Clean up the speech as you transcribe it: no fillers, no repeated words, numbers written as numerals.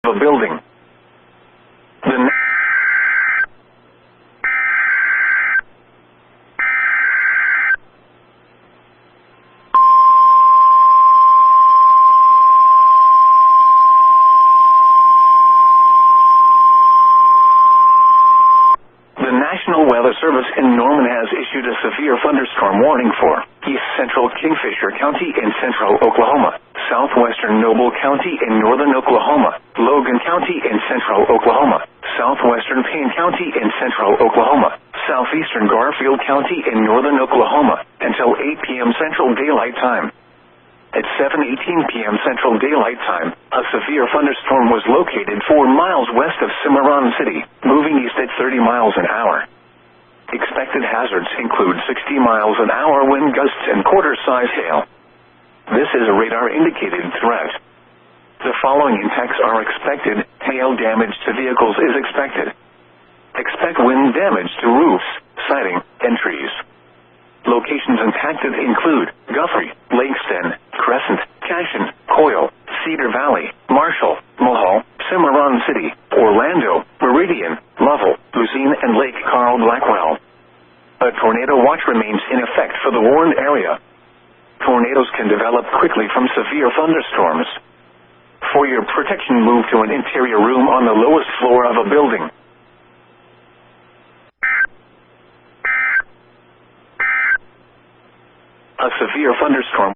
a building. The National Weather Service in Norman has issued a severe thunderstorm warning for East Central Kingfisher County in central Oklahoma, southwestern Noble County in northern Oklahoma, Logan County in central Oklahoma, southwestern Payne County in central Oklahoma, southeastern Garfield County in northern Oklahoma, until 8 p.m. Central Daylight Time. At 7:18 p.m. Central Daylight Time, a severe thunderstorm was located 4 miles west of Cimarron City, moving east at 30 miles an hour. Expected hazards include 60 miles an hour wind gusts and quarter-size hail. This is a radar-indicated threat. The following impacts are expected. Hail damage to vehicles is expected. Expect wind damage to roofs, siding, and trees. Locations impacted include Guthrie, Lakeston, Crescent, Cashin, Coyle, Cedar Valley, Marshall, Mulhall, Cimarron City, Orlando, Meridian, Lovell, Lucine, and Lake Carl Blackwell. A tornado watch remains in effect for the warned area. Tornadoes can develop quickly from severe thunderstorms. For your protection, move to an interior room on the lowest floor of a building. A severe thunderstorm